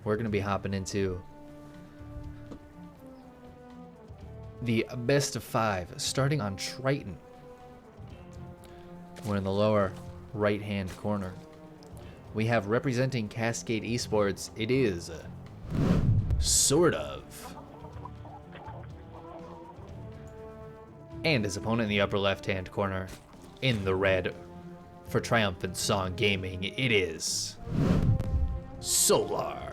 we're going to be hopping into the best of 5, starting on Triton. We're in the lower right-hand corner. We have representing Cascade Esports, it is SortOf. And his opponent in the upper left-hand corner, in the red, for Triumphant Song Gaming, it is Solar.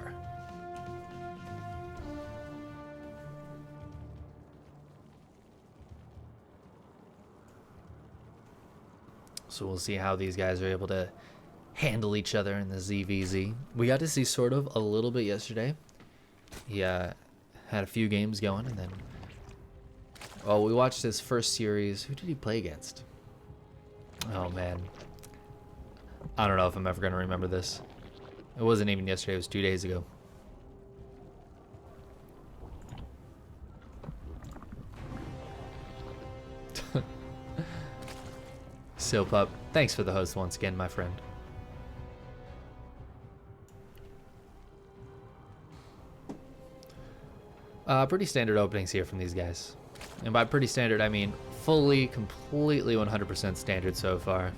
So we'll see how these guys are able to handle each other in the ZVZ. We got to see SortOf a little bit yesterday. He had a few games going, and then, well, we watched his first series. Who did he play against? Oh man, I don't know if I'm ever gonna remember this. It wasn't even yesterday, it was 2 days ago. So Pup, thanks for the host once again, my friend. Pretty standard openings here from these guys. And by pretty standard, I mean fully, completely 100% standard so far.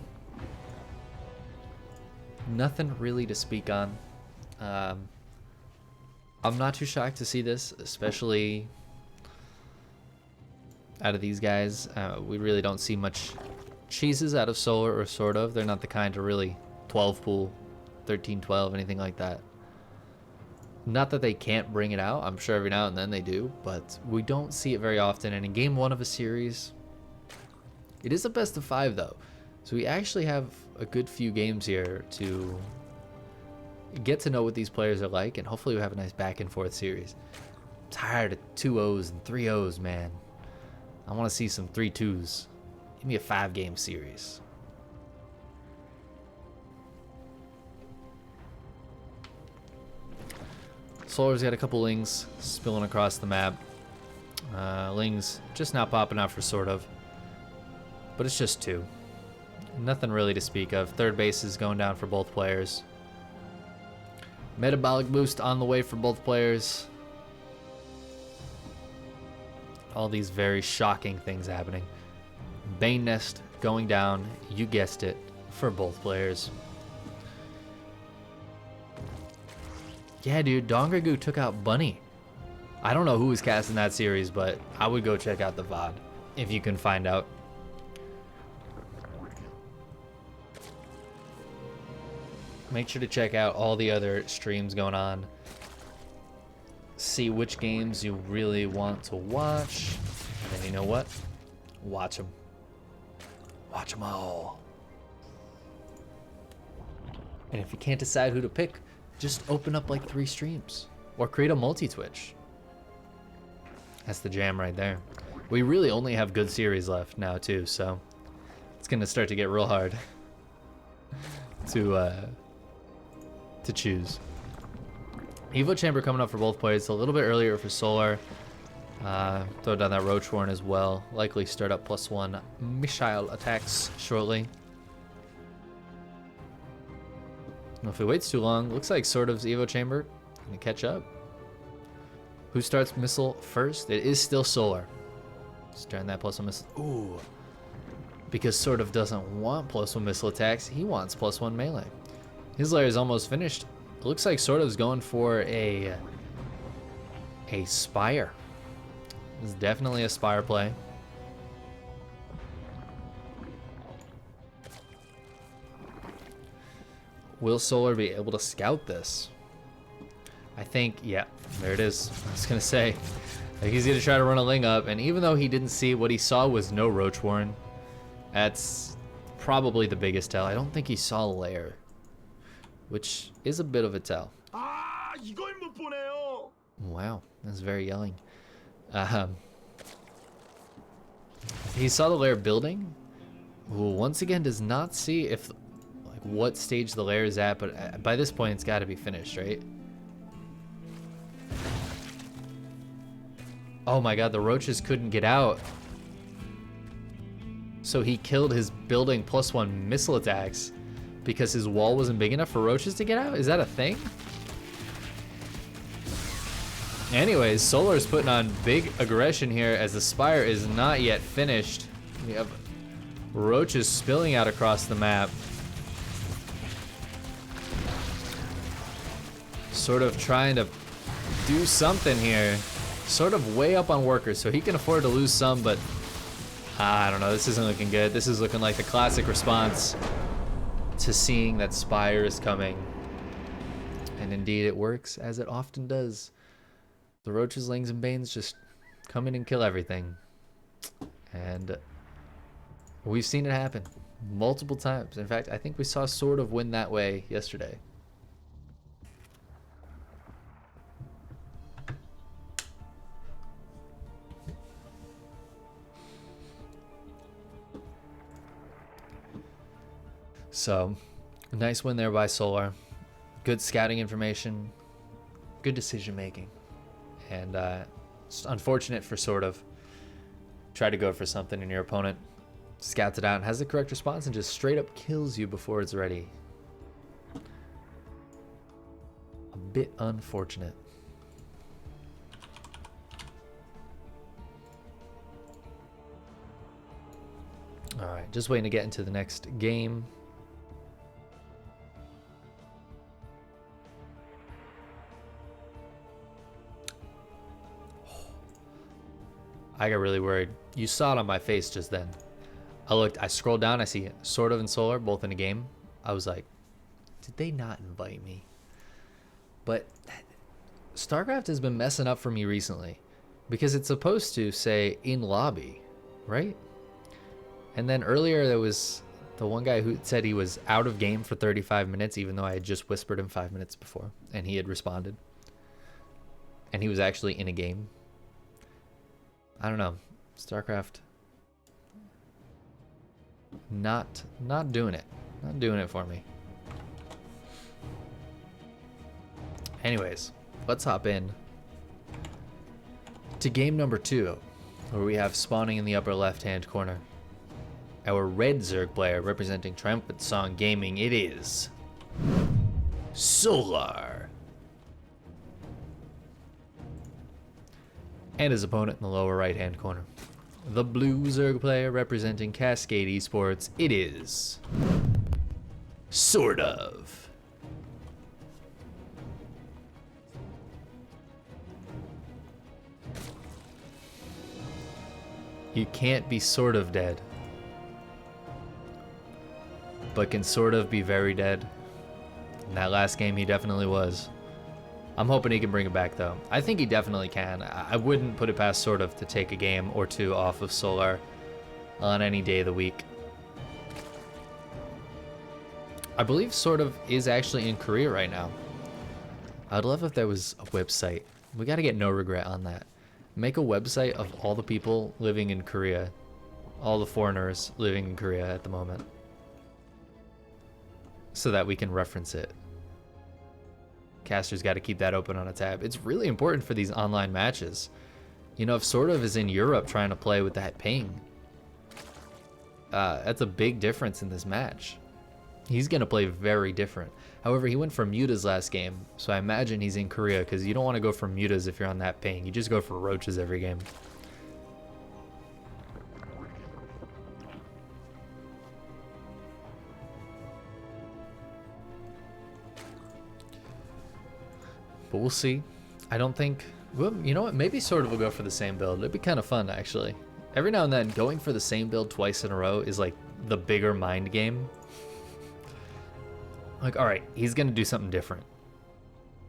Nothing really to speak on. I'm not too shocked to see this, especially out of these guys. We really don't see much cheeses out of Solar or SortOf. They're not the kind to really 12 pool, 13-12, anything like that. Not that they can't bring it out. I'm sure every now and then they do, but we don't see it very often. And in game 1 of a series, it is a best of 5 though. So we actually have a good few games here to get to know what these players are like, and hopefully we have a nice back and forth series. I'm tired of 2-0s and 3-0s, man. I want to see some 3-2s. Give me a 5-game series. Solar's got a couple Lings spilling across the map. Lings just now popping out for SortOf, but it's just 2. Nothing really to speak of. Third base is going down for both players. Metabolic boost on the way for both players. All these very shocking things happening. Bane Nest going down, you guessed it, for both players. Yeah, dude, Dongragu took out Bunny. I don't know who was casting that series, but I would go check out the VOD if you can find out. Make sure to check out all the other streams going on. See which games you really want to watch. And then you know what? Watch them. Watch them all. And if you can't decide who to pick, just open up like 3 streams. Or create a multi-Twitch. That's the jam right there. We really only have good series left now too, so it's gonna start to get real hard to choose. Evo Chamber coming up for both players. It's a little bit earlier for Solar. Throw down that Roach Warren as well. Likely start up +1 missile attacks shortly. Well, if he waits too long, looks like SortOf's Evo Chamber gonna catch up. Who starts missile first? It is still Solar. Starting that +1 missile. Ooh. Because SortOf doesn't want +1 missile attacks, he wants +1 melee. His lair is almost finished. It looks like SortOf's going for a Spire. It's definitely a Spire play. Will Solar be able to scout this? I think, yeah, there it is. I was gonna say, I think he's gonna try to run a Ling up, and even though he didn't see, what he saw was no Roach Warren. That's probably the biggest tell. I don't think he saw lair, which is a bit of a tell. Wow, that's very yelling. He saw the lair building. Who once again does not see if like what stage the lair is at, but by this point it's got to be finished, right? Oh my god, the roaches couldn't get out. So he killed his building +1 missile attacks because his wall wasn't big enough for roaches to get out? Is that a thing? Anyways, Solar's putting on big aggression here as the Spire is not yet finished. We have roaches spilling out across the map. Sort of trying to do something here. Sort of way up on workers, so he can afford to lose some, but I don't know, this isn't looking good. This is looking like the classic response to seeing that Spire is coming. And indeed it works, as it often does. The roaches, lings, and banes just come in and kill everything. And we've seen it happen multiple times. In fact, I think we saw Sort of win that way yesterday. So, nice win there by Solar. Good scouting information, good decision making. And it's unfortunate for Sort of. Try to go for something and your opponent scouts it out and has the correct response and just straight up kills you before it's ready. A bit unfortunate. All right, just waiting to get into the next game. I got really worried. You saw it on my face just then. I scrolled down, I see Sort of and Solar both in a game. I was like, did they not invite me? But StarCraft has been messing up for me recently because it's supposed to say in lobby, right? And then earlier there was the one guy who said he was out of game for 35 minutes, even though I had just whispered him 5 minutes before and he had responded. And he was actually in a game. I don't know, StarCraft, not doing it for me. Anyways, let's hop in to game number 2, where we have spawning in the upper left-hand corner our red Zerg player representing Triumphant Song Gaming. It is Solar. And his opponent in the lower right-hand corner, the blue Zerg player representing Cascade Esports. It is SortOf. You can't be sort of dead, but can sort of be very dead. In that last game, he definitely was. I'm hoping he can bring it back, though. I think he definitely can. I wouldn't put it past Sort of to take a game or two off of Solar on any day of the week. I believe Sort of is actually in Korea right now. I'd love if there was a website. We got to get No Regret on that. Make a website of all the people living in Korea. All the foreigners living in Korea at the moment. So that we can reference it. Caster's got to keep that open on a tab. It's really important for these online matches. You know, if Sort of is in Europe trying to play with that ping, that's a big difference in this match. He's going to play very different. However, he went for mutas last game, so I imagine he's in Korea because you don't want to go for mutas if you're on that ping. You just go for roaches every game. But we'll see. I don't think... Well, you know what? Maybe Sort of will go for the same build. It'd be kind of fun, actually. Every now and then, going for the same build twice in a row is like the bigger mind game. Like, alright, he's going to do something different.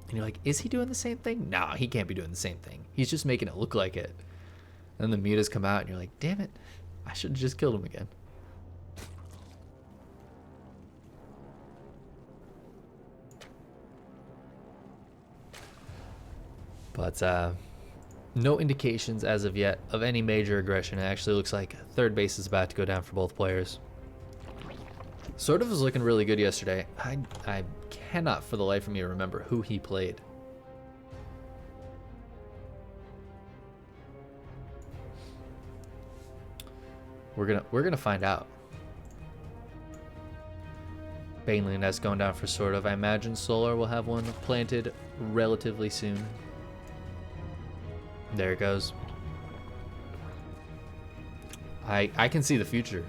And you're like, is he doing the same thing? Nah, he can't be doing the same thing. He's just making it look like it. And then the mutas come out and you're like, damn it. I should have just killed him again. But no indications as of yet of any major aggression. It actually looks like third base is about to go down for both players. Sort of was looking really good yesterday. I cannot for the life of me remember who he played. We're gonna find out. Baneling Nest going down for Sort of. I imagine Solar will have one planted relatively soon. There it goes. I can see the future.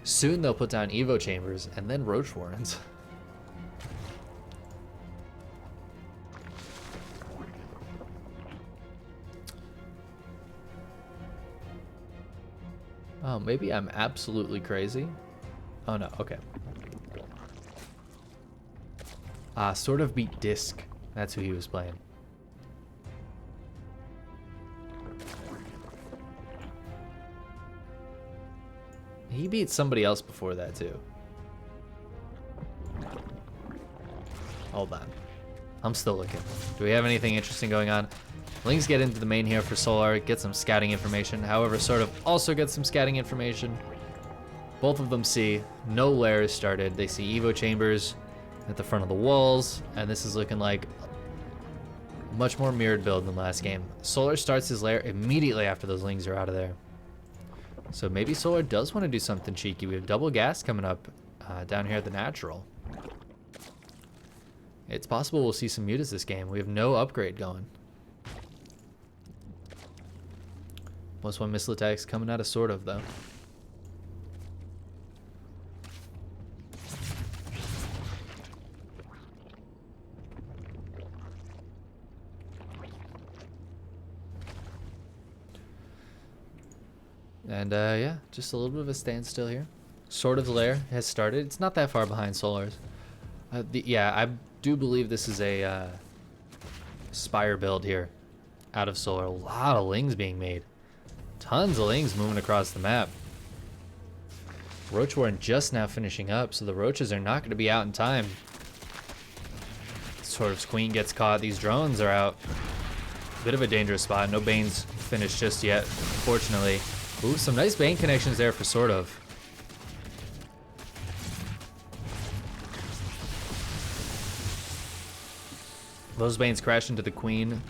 Soon they'll put down Evo chambers and then roach warrens. Oh, maybe I'm absolutely crazy. Oh no, okay. Sort of beat Disc. That's who he was playing. He beat somebody else before that too. Hold on. I'm still looking. Do we have anything interesting going on? Lings get into the main here for Solar, get some scouting information. However, Sort of also gets some scouting information. Both of them see no lairs started. They see Evo chambers at the front of the walls, and this is looking like a much more mirrored build than last game. Solar starts his lair immediately after those Lings are out of there. So maybe Solar does want to do something cheeky. We have double gas coming up down here at the natural. It's possible we'll see some mutas this game. We have no upgrade going. +1 missile attacks coming out of Sort of, though. And yeah, just a little bit of a standstill here. Sort of lair has started. It's not that far behind Solar's. Yeah, I do believe this is a Spire build here out of Solar. A lot of Lings being made. Tons of Lings moving across the map. Roach Warren just now finishing up, so the Roaches are not going to be out in time. Sort of Queen gets caught. These drones are out. Bit of a dangerous spot. No Banes finished just yet, fortunately. Ooh, some nice Bane connections there for Sort of. Those Banes crash into the Queen.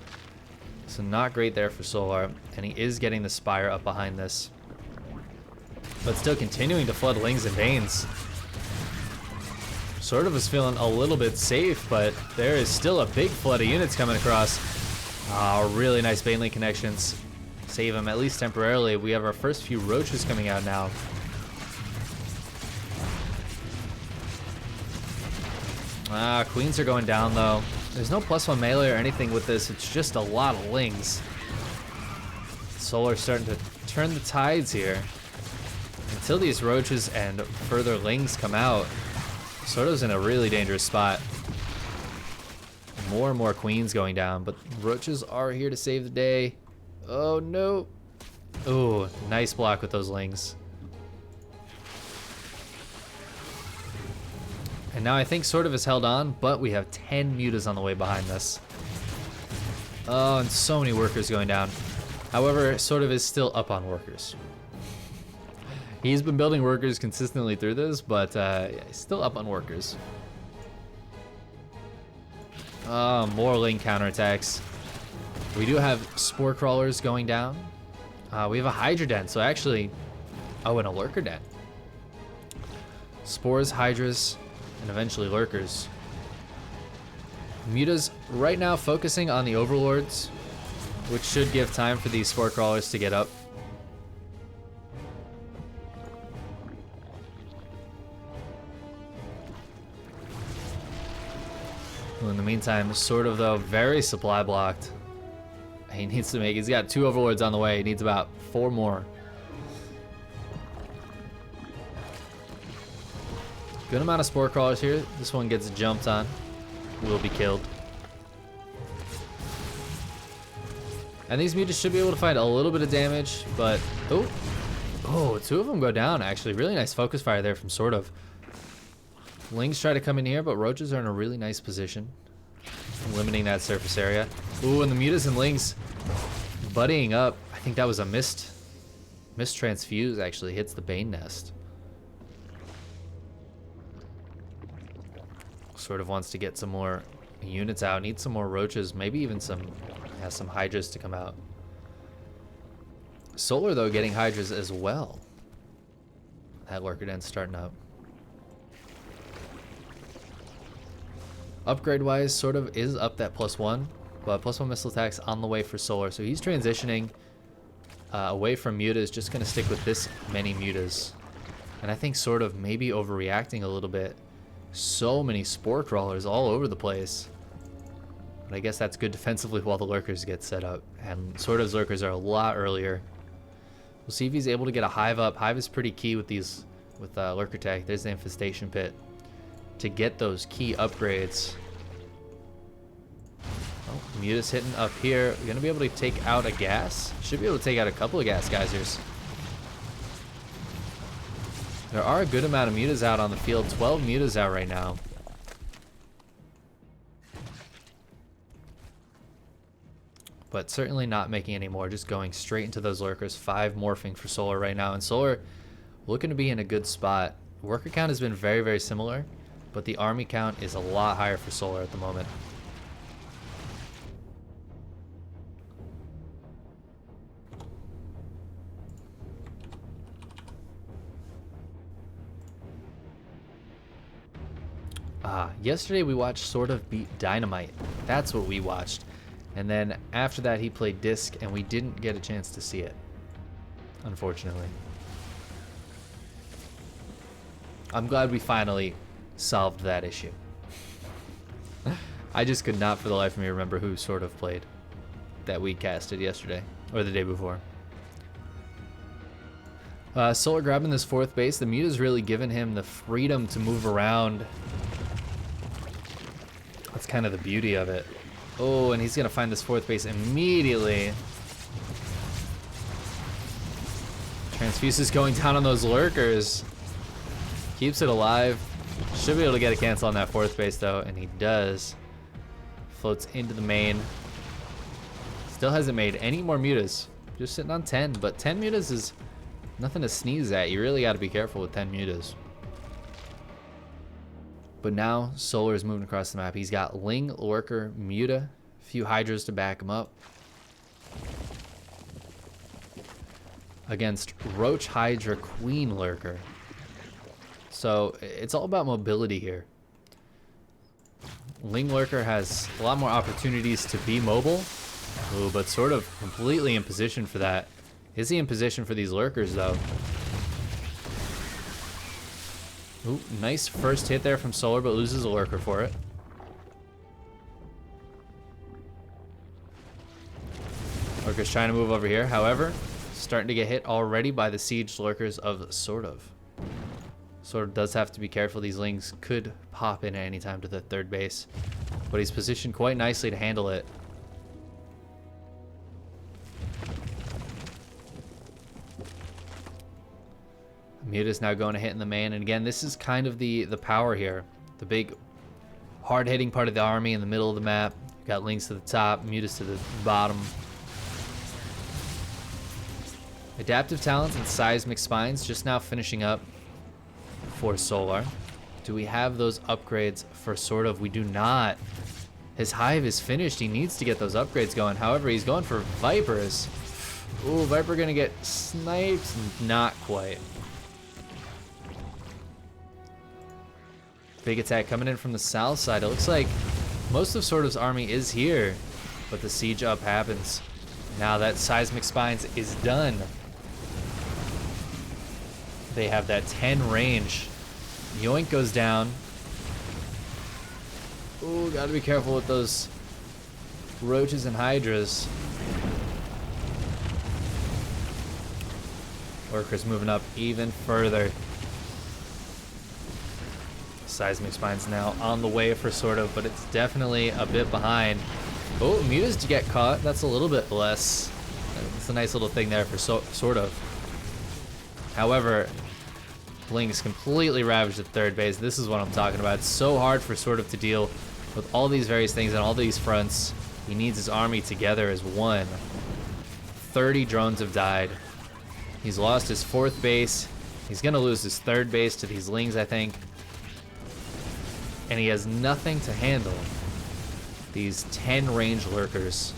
So not great there for Solar. And he is getting the Spire up behind this. But still continuing to flood Lings and Banes. Sort of is feeling a little bit safe, but there is still a big flood of units coming across. Really nice Bane Link connections. Save him at least temporarily. We have our first few Roaches coming out now. Queens are going down though. There's no +1 melee or anything with this. It's just a lot of Lings. Solar's starting to turn the tides here. Until these Roaches and further Lings come out, Sort of's in a really dangerous spot. More and more Queens going down, but Roaches are here to save the day. Oh no. Oh, nice block with those Lings. And now I think Sort of is held on, but we have 10 mutas on the way behind this. Oh, and so many workers going down. However, Sort of is still up on workers. He's been building workers consistently through this, but he's still up on workers. More Ling counterattacks. We do have Spore Crawlers going down. We have a Hydra Den, so actually... Oh, and a Lurker Den. Spores, Hydras, and eventually Lurkers. Mutas right now focusing on the Overlords, which should give time for these Spore Crawlers to get up. Well, in the meantime, Sort of though, very supply blocked. He needs to make, he's got 2 Overlords on the way. He needs about 4 more. Good amount of Spore Crawlers here. This one gets jumped on. Will be killed. And these mutas should be able to find a little bit of damage, but... Oh, 2 of them go down, actually. Really nice focus fire there from Sort of. Lings try to come in here, but Roaches are in a really nice position. Limiting that surface area. Ooh, and the mutas and Lings buddying up. I think that was a missed transfuse, actually. Hits the Bane nest. Sort of wants to get some more units out. Needs some more Roaches. Maybe even some Hydras to come out. Solar, though, getting Hydras as well. That Lurker Den's starting up. Upgrade-wise, Sort of is up that +1. But +1 missile attacks on the way for Solar. So he's transitioning away from mutas, just going to stick with this many mutas. And I think sort of maybe overreacting a little bit. So many spore crawlers all over the place. But I guess that's good defensively while the lurkers get set up. And sort of lurkers are a lot earlier. We'll see if he's able to get a hive up. Hive is pretty key with these, with lurker tag. There's the infestation pit to get those key upgrades. Oh, Mutas hitting up here. We're gonna be able to take out a gas. Should be able to take out a couple of gas geysers. There are a good amount of mutas out on the field. 12 mutas out right now. But certainly not making any more, just going straight into those lurkers. 5 morphing for Solar right now. And Solar looking to be in a good spot. Worker count has been very, very similar, but the army count is a lot higher for Solar at the moment. Yesterday we watched Sort of beat Dynamite. That's what we watched. And then after that he played Disc and we didn't get a chance to see it, unfortunately. I'm glad we finally solved that issue. I just could not for the life of me remember who Sort of played that we casted yesterday or the day before. Solar grabbing this 4th base. The muta's really given him the freedom to move around. That's kind of the beauty of it. Oh, and he's gonna find this 4th base immediately. Transfuse is going down on those lurkers. Keeps it alive. Should be able to get a cancel on that 4th base though, and he does. Floats into the main. Still hasn't made any more mutas. Just sitting on 10, but 10 mutas is nothing to sneeze at. You really got to be careful with 10 mutas. But now Solar is moving across the map. He's got Ling, Lurker, Muta, a few Hydras to back him up. Against Roach, Hydra, Queen, Lurker. So it's all about mobility here. Ling Lurker has a lot more opportunities to be mobile. Ooh, but sort of completely in position for that. Is he in position for these lurkers though? Ooh, nice first hit there from Solar, but loses a lurker for it. Lurker's trying to move over here. However, starting to get hit already by the siege lurkers of Sort of. Sort of does have to be careful. These Lings could pop in at any time to the 3rd base, but he's positioned quite nicely to handle it. Muta's now going to hit in the main, and again, this is kind of the power here. The big hard-hitting part of the army in the middle of the map. You've got Lings to the top, Mutas to the bottom. Adaptive talents and seismic spines just now finishing up for Solar. Do we have those upgrades for Sort of? We do not. His hive is finished. He needs to get those upgrades going. However, he's going for Vipers. Ooh, Viper gonna get sniped? Not quite. Big attack coming in from the south side. It looks like most of Sort of's army is here, but the siege up happens. Now that seismic spines is done. They have that 10 range. Yoink goes down. Ooh, gotta be careful with those roaches and hydras. Lurker's moving up even further. Seismic Spine's now on the way for Sort of, but it's definitely a bit behind. Oh, Mutas to get caught. That's a little bit less. It's a nice little thing there for Sort of. However, Ling's completely ravaged the 3rd base. This is what I'm talking about. It's so hard for Sort of to deal with all these various things and all these fronts. He needs his army together as one. 30 drones have died. He's lost his 4th base. He's gonna lose his 3rd base to these Lings, I think. And he has nothing to handle these 10 range lurkers.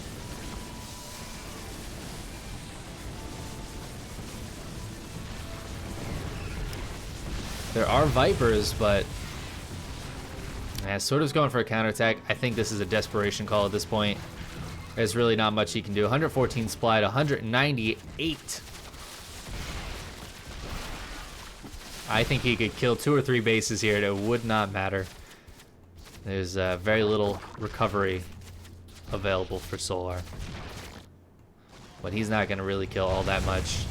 There are Vipers, but Sort of's going for a counterattack. I think this is a desperation call at this point. There's really not much he can do. 114 splat, 198. I think he could kill 2 or 3 bases here. It would not matter. There's very little recovery available for Solar. But he's not going to really kill all that much.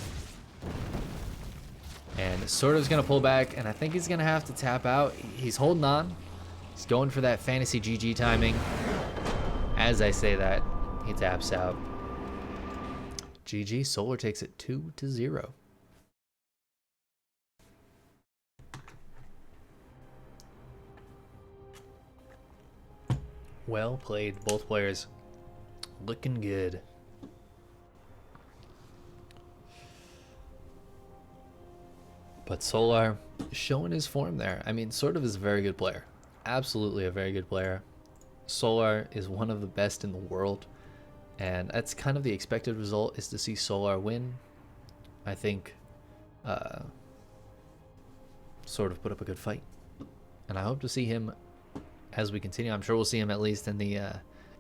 And SortOf's going to pull back, and I think he's going to have to tap out. He's holding on. He's going for that fantasy GG timing. As I say that, he taps out. GG, Solar takes it 2-0. Well played, both players looking good. But Solar showing his form there. I mean, SortOf is a very good player. Absolutely a very good player. Solar is one of the best in the world. And that's kind of the expected result, is to see Solar win. I think SortOf put up a good fight. And I hope to see him as we continue. I'm sure we'll see him at least in the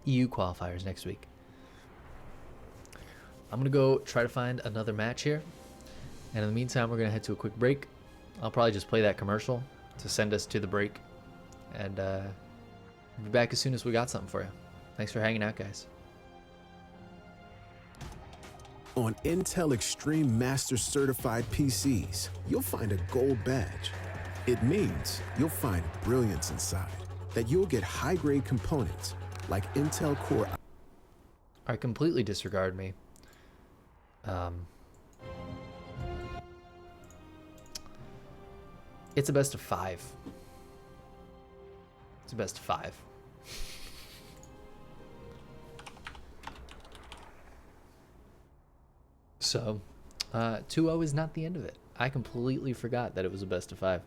EU qualifiers next week. I'm going to go try to find another match here. And in the meantime, we're going to head to a quick break. I'll probably just play that commercial to send us to the break. And be back as soon as we got something for you. Thanks for hanging out, guys. On Intel Extreme Master Certified PCs, you'll find a gold badge. It means you'll find brilliance inside, that you'll get high-grade components like Intel Core. I completely disregard me. It's a best of 5. It's a best of 5. So, 2-0 is not the end of it. I completely forgot that it was a best of 5.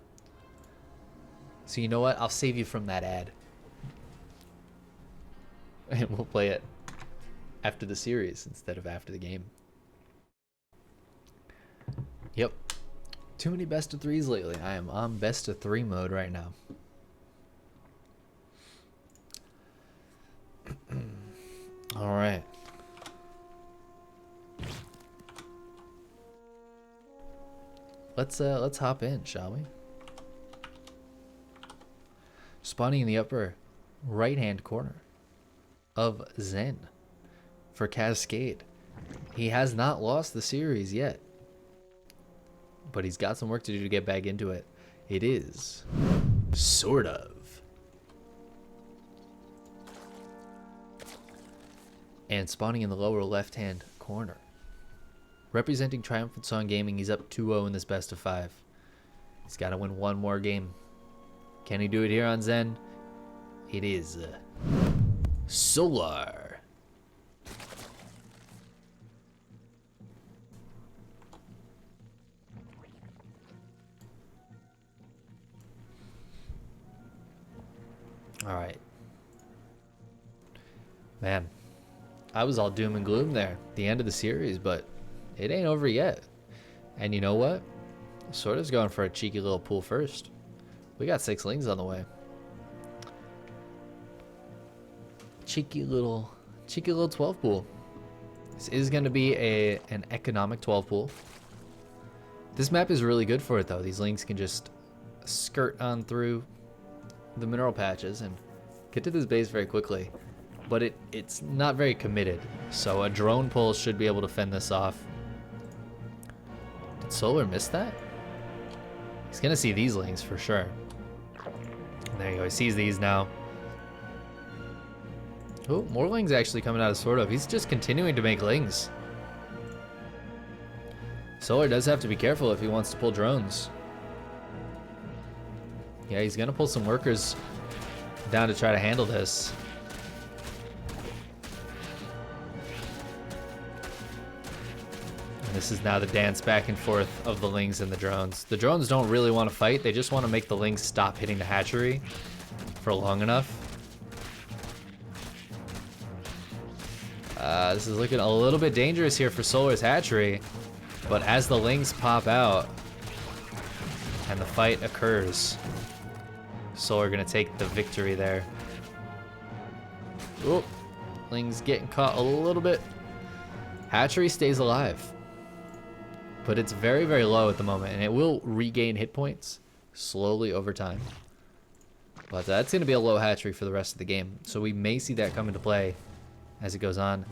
So you know what? I'll save you from that ad. And we'll play it after the series instead of after the game. Yep. Too many best of 3s lately. I am on best of 3 mode right now. All right. Let's hop in, shall we? Spawning in the upper right-hand corner of Zen for Cascade. He has not lost the series yet, but he's got some work to do to get back into it. It is SortOf. And spawning in the lower left-hand corner, representing Triumphant Song Gaming, he's up 2-0 in this best of 5. He's got to win one more game. Can he do it here on Zen? It is Solar. All right. Man, I was all doom and gloom there, the end of the series, but it ain't over yet. And you know what? SortOf's going for a cheeky little pool first. We got 6 lings on the way. Cheeky little 12 pool. This is going to be an economic 12 pool. This map is really good for it though. These lings can just skirt on through the mineral patches and get to this base very quickly. But it's not very committed. So a drone pull should be able to fend this off. Did Solar miss that? He's going to see these lings for sure. There you go. He sees these now. Oh, more lings actually coming out of SortOf. He's just continuing to make lings. Solar does have to be careful if he wants to pull drones. Yeah, he's going to pull some workers down to try to handle this. And this is now the dance back and forth of the lings and the drones. The drones don't really want to fight. They just want to make the lings stop hitting the hatchery for long enough. This is looking a little bit dangerous here for Solar's hatchery. But as the lings pop out and the fight occurs, Solar gonna take the victory there. Oh, Ling's getting caught a little bit. Hatchery stays alive, but it's very, very low at the moment, and it will regain hit points slowly over time. But that's going to be a low hatchery for the rest of the game, so we may see that come into play as it goes on.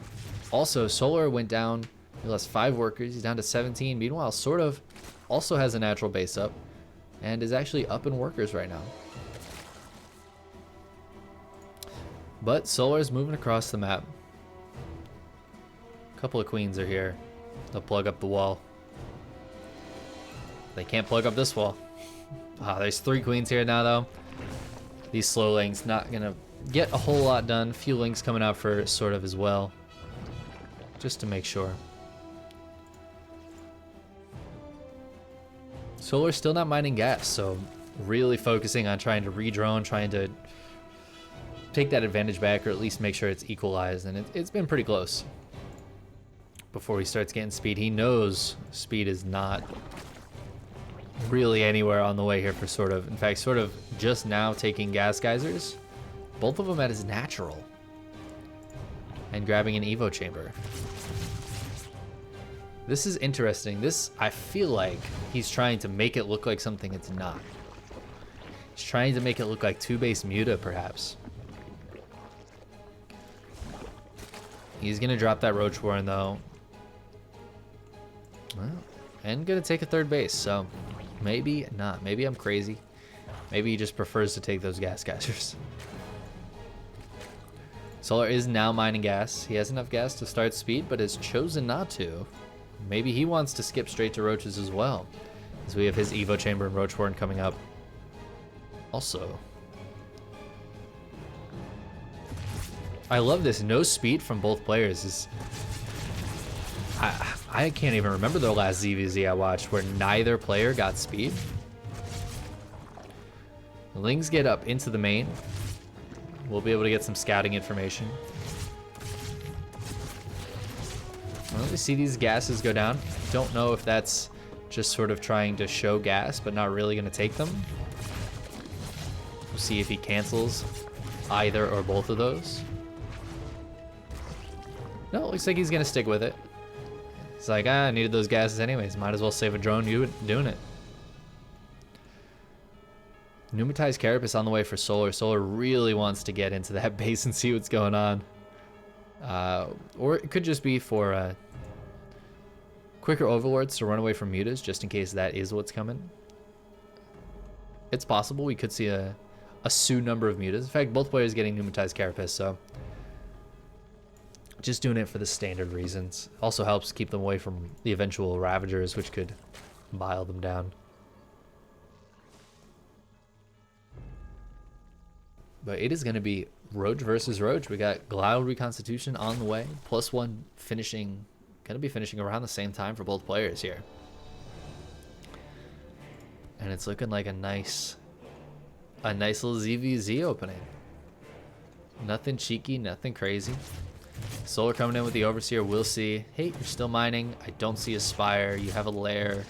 Also, Solar went down. He lost 5 workers. He's down to 17. Meanwhile, SortOf also has a natural base up and is actually up in workers right now. But Solar is moving across the map. A couple of queens are here. They'll plug up the wall. They can't plug up this wall. Ah, there's 3 queens here now, though. These slow links not gonna get a whole lot done. Few links coming out for SortOf as well, just to make sure. Solar's still not mining gas, so really focusing on trying to re-drone, trying to take that advantage back, or at least make sure it's equalized, and it's been pretty close. Before he starts getting speed, he knows speed is not really anywhere on the way here for SortOf. In fact, SortOf just now taking gas geysers, both of them at his natural, and grabbing an Evo chamber. This is interesting. This, I feel like he's trying to make it look like something it's not. He's trying to make it look like 2-base Muta, perhaps. He's gonna drop that Roach Warren though. Well, and gonna take a 3rd base, so maybe not. Maybe I'm crazy. Maybe he just prefers to take those gas geysers. Solar is now mining gas. He has enough gas to start speed, but has chosen not to. Maybe he wants to skip straight to Roaches as well, as we have his Evo Chamber and Roach Warren coming up. Also, I love this. No speed from both players. I can't even remember the last ZVZ I watched where neither player got speed. The Lings get up into the main. We'll be able to get some scouting information. Well, we see these gases go down. Don't know if that's just sort of trying to show gas, but not really going to take them. We'll see if he cancels either or both of those. No, it looks like he's going to stick with it. It's like, I needed those gases anyways. Might as well save a drone doing it. Pneumatized Carapace on the way for Solar. Solar really wants to get into that base and see what's going on. Or it could just be for quicker Overlords to run away from Mutas, just in case that is what's coming. It's possible we could see a Sioux number of Mutas. In fact, both players getting Pneumatized Carapace, so just doing it for the standard reasons. Also helps keep them away from the eventual Ravagers, which could bile them down. But it is going to be Roach versus Roach. We got Glial Reconstitution on the way. +1 finishing, going to be finishing around the same time for both players here. And it's looking like a nice little ZVZ opening. Nothing cheeky, nothing crazy. Solar coming in with the Overseer. We'll see. Hey, you're still mining. I don't see a Spire. You have a lair.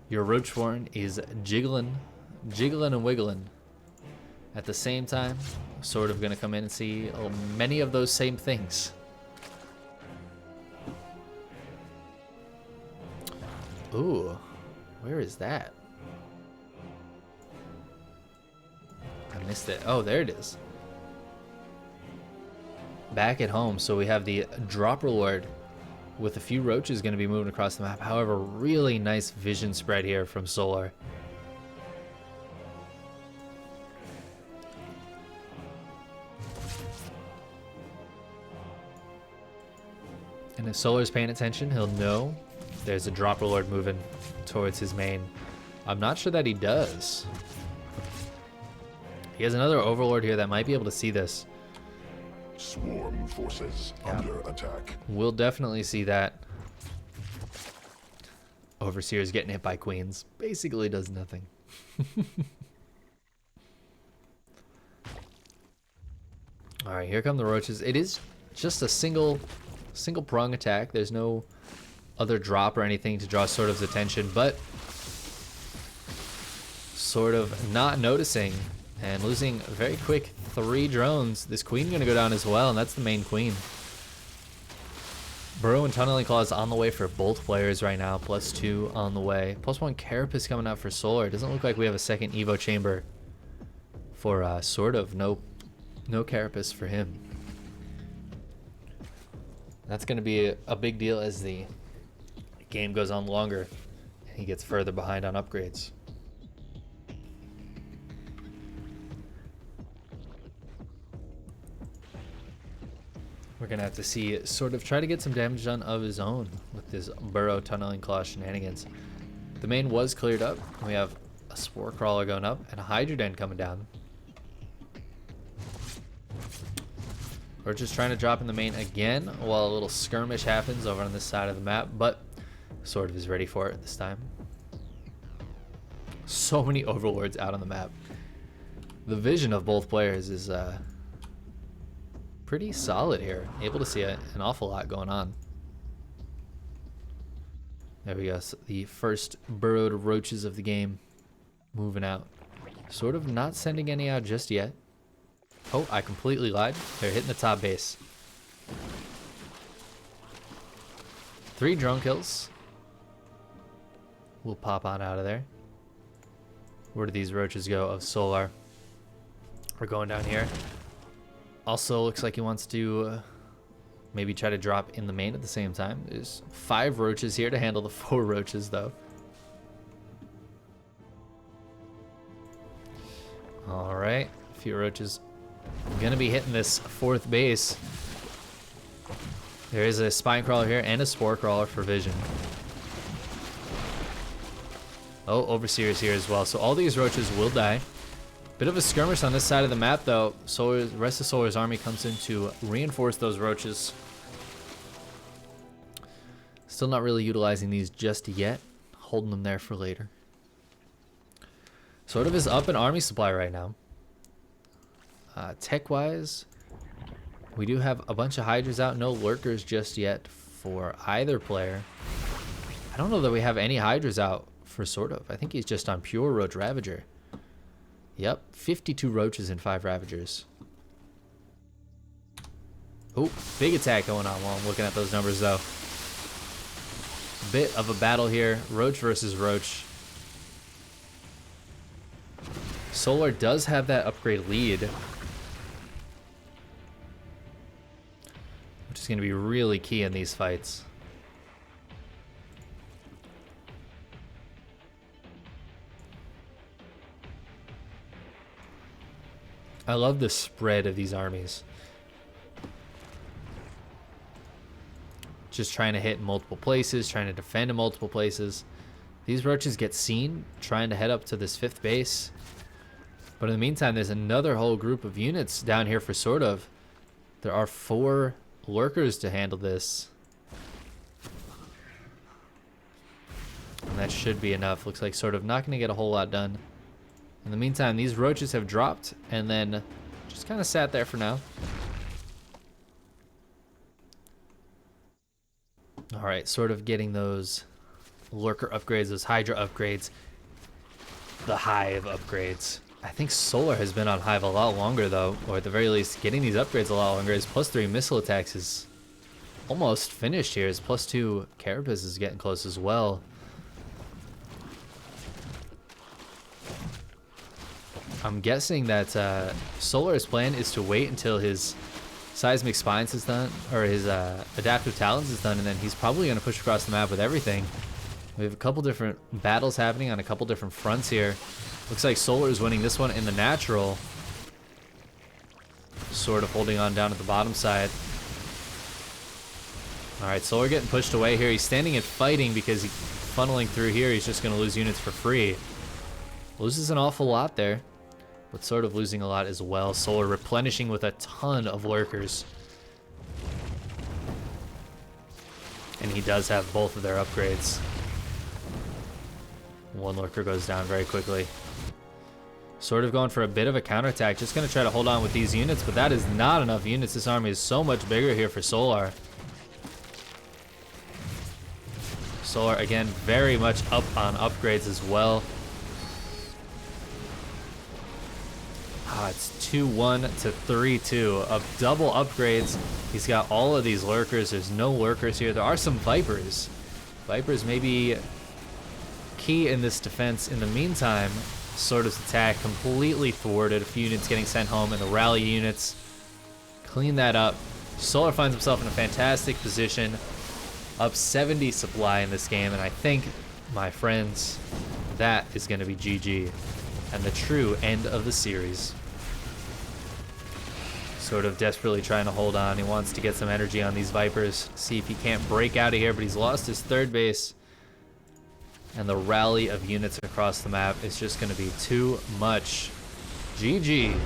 Your Roach Warren is jiggling and wiggling. At the same time, sort of going to come in and see many of those same things. Ooh, where is that? I missed it. Oh, there it is. Back at home, so we have the drop reward with a few Roaches going to be moving across the map. However, really nice vision spread here from Solar. And if Solar's paying attention, he'll know there's a drop reward moving towards his main. I'm not sure that he does. He has another Overlord here that might be able to see this. Swarm forces under attack. We'll definitely see that. Overseer's getting hit by queens. Basically does nothing. Alright, here come the Roaches. It is just a single prong attack. There's no other drop or anything to draw SortOf's attention, but SortOf not noticing and losing a very quick 3 drones. This queen gonna go down as well, and that's the main queen. Burrow and Tunneling Claws on the way for both players right now. +2 on the way. +1 Carapace coming out for Solar. It doesn't look like we have a second Evo chamber for SortOf. No Carapace for him. That's going to be a big deal as the game goes on longer and he gets further behind on upgrades. We're going to have to see SortOf try to get some damage done of his own with his Burrow Tunneling Claw shenanigans. The main was cleared up. We have a Spore Crawler going up and a Hydra Den coming down. We're just trying to drop in the main again while a little skirmish happens over on this side of the map, but SortOf is ready for it this time. So many Overlords out on the map. The vision of both players is pretty solid here. Able to see an awful lot going on. There we go. So the first burrowed roaches of the game moving out. SortOf not sending any out just yet. Oh, I completely lied. They're hitting the top base. 3 drone kills. We'll pop on out of there. Where do these roaches go of Solar? We're going down here. Also looks like he wants to maybe try to drop in the main at the same time. There's 5 roaches here to handle the 4 roaches though. Alright, a few roaches. Gonna be hitting this 4th base. There is a Spine Crawler here and a Spore Crawler for vision. Oh, Overseer's here as well. So all these roaches will die. Bit of a skirmish on this side of the map though. The rest of Solar's army comes in to reinforce those roaches. Still not really utilizing these just yet. Holding them there for later. SortOf is up in army supply right now. Tech-wise, we do have a bunch of Hydras out. No Lurkers just yet for either player. I don't know that we have any Hydras out for SortOf. I think he's just on pure Roach Ravager. Yep, 52 Roaches and 5 Ravagers. Oh, big attack going on while I'm looking at those numbers though. Bit of a battle here. Roach versus Roach. Solar does have that upgrade lead, which is going to be really key in these fights. I love the spread of these armies. Just trying to hit in multiple places, trying to defend in multiple places. These roaches get seen trying to head up to this 5th base. But in the meantime, there's another whole group of units down here for SortOf. There are 4 Lurkers to handle this. And that should be enough. Looks like SortOf not going to get a whole lot done. In the meantime, these roaches have dropped and then just kind of sat there for now. All right, SortOf getting those Lurker upgrades, those Hydra upgrades, the Hive upgrades. I think Solar has been on Hive a lot longer though, or at the very least getting these upgrades a lot longer. His +3 missile attacks is almost finished here. His +2 Carapace is getting close as well. I'm guessing that Solar's plan is to wait until his Seismic Spines is done, or his Adaptive Talons is done, and then he's probably going to push across the map with everything. We have a couple different battles happening on a couple different fronts here. Looks like Solar is winning this one in the natural. SortOf holding on down at the bottom side. Alright, Solar getting pushed away here. He's standing and fighting because he's funneling through here. He's just going to lose units for free. Loses an awful lot there, but SortOf losing a lot as well. Solar replenishing with a ton of Lurkers. And he does have both of their upgrades. One Lurker goes down very quickly. SortOf going for a bit of a counterattack. Just going to try to hold on with these units, but that is not enough units. This army is so much bigger here for Solar. Solar, again, very much up on upgrades as well. It's 2-1 to 3-2 of double upgrades. He's got all of these lurkers. There's no lurkers here. There are some Vipers. Vipers may be key in this defense. In the meantime, SortOf's attack completely thwarted. A few units getting sent home, and the rally units clean that up. Solar finds himself in a fantastic position, up 70 supply in this game, and I think, my friends, that is going to be GG and the true end of the series. SortOf desperately trying to hold on. He wants to get some energy on these Vipers, see if he can't break out of here, but he's lost his third base. And the rally of units across the map is just going to be too much. GG.